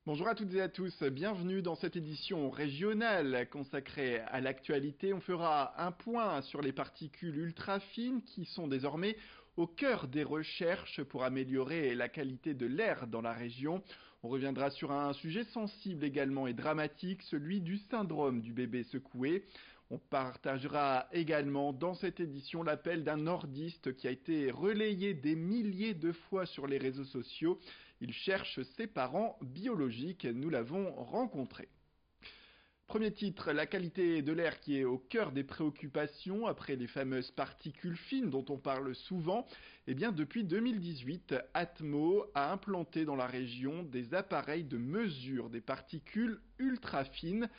Bonjour à toutes et à tous, bienvenue dans cette édition régionale consacrée à l'actualité. On fera un point sur les particules ultra fines qui sont désormais au cœur des recherches pour améliorer la qualité de l'air dans la région. On reviendra sur un sujet sensible également et dramatique, celui du syndrome du bébé secoué. On partagera également dans cette édition l'appel d'un nordiste qui a été relayé des milliers de fois sur les réseaux sociaux. Il cherche ses parents biologiques, nous l'avons rencontré. Premier titre, la qualité de l'air qui est au cœur des préoccupations après les fameuses particules fines dont on parle souvent. Eh bien, depuis 2018, Atmo a implanté dans la région des appareils de mesure des particules ultra fines.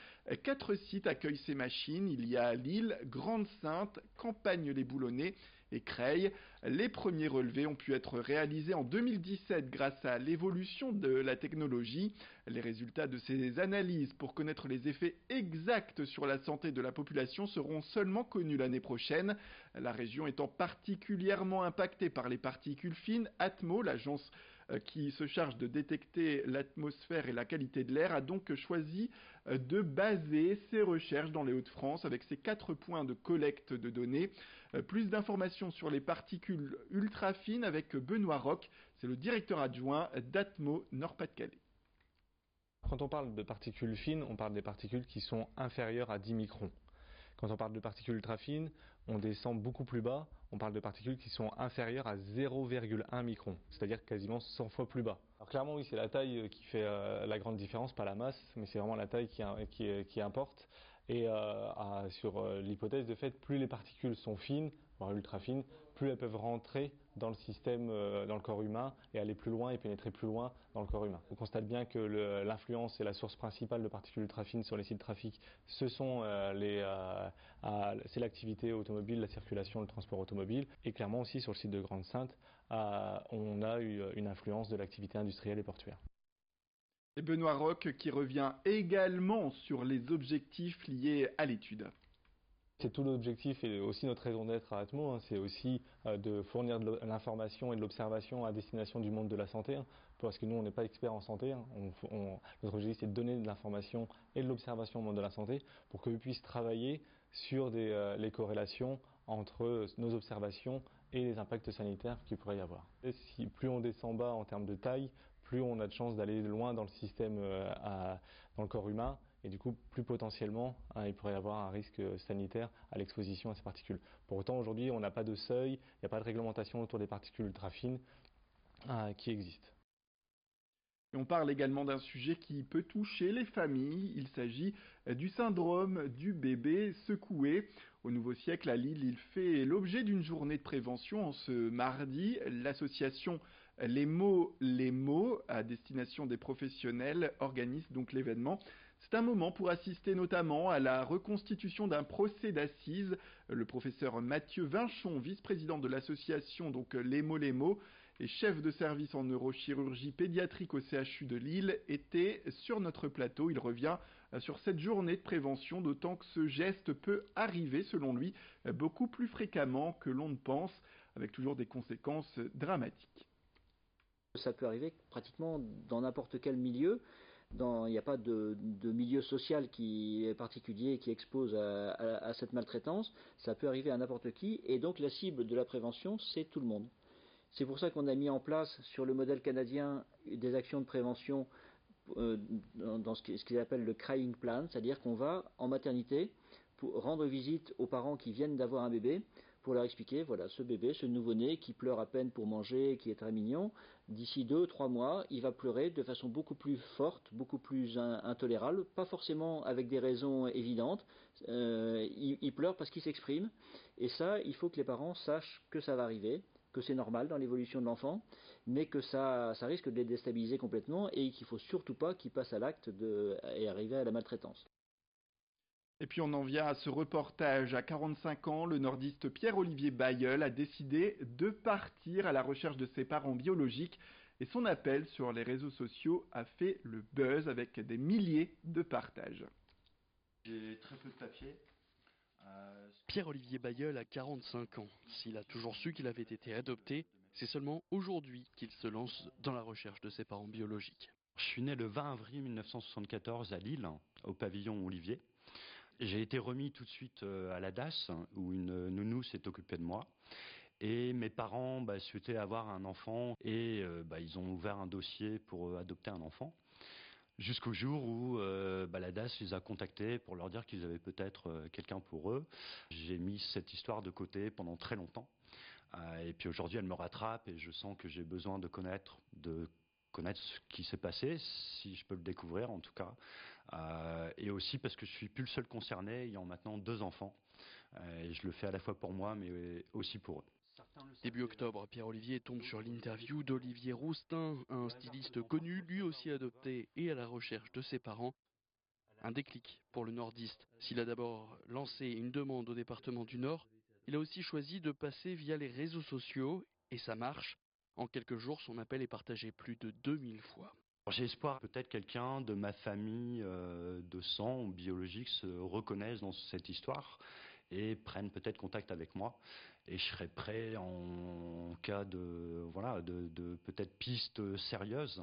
4 sites accueillent ces machines. Il y a Lille, Grande-Synthe, Campagne-les-Boulonnais et Creil. Les premiers relevés ont pu être réalisés en 2017 grâce à l'évolution de la technologie. Les résultats de ces analyses pour connaître les effets exacts sur la santé de la population seront seulement connus l'année prochaine. La région étant particulièrement impactée par les particules fines, Atmo, l'agence qui se charge de détecter l'atmosphère et la qualité de l'air, a donc choisi de baser ses recherches dans les Hauts-de-France avec ses 4 points de collecte de données. Plus d'informations sur les particules ultra fines avec Benoît Roch, c'est le directeur adjoint d'Atmo Nord-Pas-de-Calais. Quand on parle de particules fines, on parle des particules qui sont inférieures à 10 microns. Quand on parle de particules ultra fines, on descend beaucoup plus bas, on parle de particules qui sont inférieures à 0,1 micron, c'est-à-dire quasiment 100 fois plus bas. Alors clairement oui, c'est la taille qui fait la grande différence, pas la masse, mais c'est vraiment la taille qui importe. Et sur l'hypothèse de fait, plus les particules sont fines, voire ultra fines, plus elles peuvent rentrer dans le système, dans le corps humain et aller plus loin et pénétrer plus loin dans le corps humain. On constate bien que l'influence et la source principale de particules ultra fines sur les sites de trafic, c'est l'activité automobile, la circulation, le transport automobile. Et clairement aussi sur le site de Grande-Synthe, on a eu une influence de l'activité industrielle et portuaire. Et Benoît Roch qui revient également sur les objectifs liés à l'étude. C'est tout l'objectif et aussi notre raison d'être à Atmo, c'est aussi de fournir de l'information et de l'observation à destination du monde de la santé, parce que nous on n'est pas experts en santé, notre objectif c'est de donner de l'information et de l'observation au monde de la santé pour qu'eux puissent travailler sur les corrélations entre nos observations et les impacts sanitaires qu'il pourrait y avoir. Et plus on descend bas en termes de taille, plus on a de chances d'aller loin dans le système, dans le corps humain, et du coup, plus potentiellement, il pourrait y avoir un risque sanitaire à l'exposition à ces particules. Pour autant, aujourd'hui, on n'a pas de seuil, il n'y a pas de réglementation autour des particules ultra fines qui existent. Et on parle également d'un sujet qui peut toucher les familles. Il s'agit du syndrome du bébé secoué. Au Nouveau Siècle, à Lille, il fait l'objet d'une journée de prévention en ce mardi. L'association Les mots, à destination des professionnels, organise donc l'événement. C'est un moment pour assister notamment à la reconstitution d'un procès d'assises. Le professeur Mathieu Vinchon, vice-président de l'association donc Les mots, et chef de service en neurochirurgie pédiatrique au CHU de Lille, était sur notre plateau. Il revient sur cette journée de prévention, d'autant que ce geste peut arriver, selon lui, beaucoup plus fréquemment que l'on ne pense, avec toujours des conséquences dramatiques. Ça peut arriver pratiquement dans n'importe quel milieu. Il n'y a pas de milieu social qui est particulier qui expose à cette maltraitance. Ça peut arriver à n'importe qui. Et donc la cible de la prévention, c'est tout le monde. C'est pour ça qu'on a mis en place sur le modèle canadien des actions de prévention dans ce qu'ils appellent le crying plan, c'est-à-dire qu'on va en maternité pour rendre visite aux parents qui viennent d'avoir un bébé, pour leur expliquer, voilà, ce bébé, ce nouveau-né qui pleure à peine pour manger, qui est très mignon, d'ici 2-3 mois, il va pleurer de façon beaucoup plus forte, beaucoup plus intolérable, pas forcément avec des raisons évidentes, il pleure parce qu'il s'exprime, et ça, il faut que les parents sachent que ça va arriver, que c'est normal dans l'évolution de l'enfant, mais que ça risque de les déstabiliser complètement et qu'il ne faut surtout pas qu'ils passent à l'acte et arriver à la maltraitance. Et puis on en vient à ce reportage. À 45 ans, le nordiste Pierre-Olivier Bailleul a décidé de partir à la recherche de ses parents biologiques et son appel sur les réseaux sociaux a fait le buzz avec des milliers de partages. J'ai très peu de papiers. Pierre-Olivier Bailleul a 45 ans. S'il a toujours su qu'il avait été adopté, c'est seulement aujourd'hui qu'il se lance dans la recherche de ses parents biologiques. Je suis né le 20 avril 1974 à Lille, au pavillon Olivier. J'ai été remis tout de suite à la DAS, où une nounou s'est occupée de moi. Et mes parents souhaitaient avoir un enfant et ils ont ouvert un dossier pour adopter un enfant. Jusqu'au jour où la DAS les a contactés pour leur dire qu'ils avaient peut-être quelqu'un pour eux. J'ai mis cette histoire de côté pendant très longtemps. Et puis aujourd'hui, elle me rattrape et je sens que j'ai besoin de connaître ce qui s'est passé, si je peux le découvrir en tout cas. Et aussi parce que je suis plus le seul concerné, ayant maintenant 2 enfants. Et je le fais à la fois pour moi, mais aussi pour eux. Début octobre, Pierre-Olivier tombe sur l'interview d'Olivier Roustin, un styliste connu, lui aussi adopté et à la recherche de ses parents. Un déclic pour le nordiste. S'il a d'abord lancé une demande au département du Nord, il a aussi choisi de passer via les réseaux sociaux et ça marche. En quelques jours, son appel est partagé plus de 2000 fois. J'ai espoir que peut-être quelqu'un de ma famille de sang ou biologique se reconnaisse dans cette histoire et prenne peut-être contact avec moi. Et je serai prêt en cas de peut-être pistes sérieuses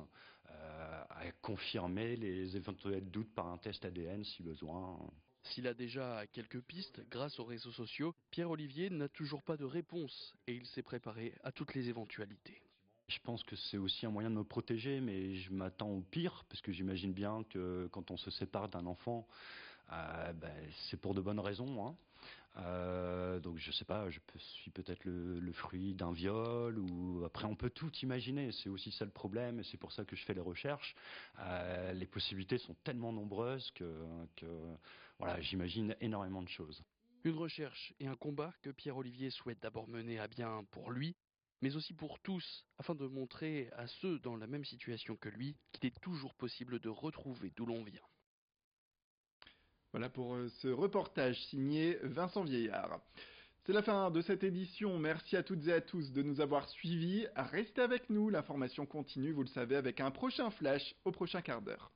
à confirmer les éventuels doutes par un test ADN si besoin. S'il a déjà quelques pistes grâce aux réseaux sociaux, Pierre-Olivier n'a toujours pas de réponse et il s'est préparé à toutes les éventualités. Je pense que c'est aussi un moyen de me protéger, mais je m'attends au pire, parce que j'imagine bien que quand on se sépare d'un enfant, c'est pour de bonnes raisons. Donc je sais pas, suis peut-être le fruit d'un viol, ou après on peut tout imaginer, c'est aussi ça le problème, et c'est pour ça que je fais les recherches. Les possibilités sont tellement nombreuses que voilà, j'imagine énormément de choses. Une recherche et un combat que Pierre-Olivier souhaite d'abord mener à bien pour lui, mais aussi pour tous, afin de montrer à ceux dans la même situation que lui qu'il est toujours possible de retrouver d'où l'on vient. Voilà pour ce reportage signé Vincent Vieillard. C'est la fin de cette édition. Merci à toutes et à tous de nous avoir suivis. Restez avec nous, l'information continue, vous le savez, avec un prochain flash au prochain quart d'heure.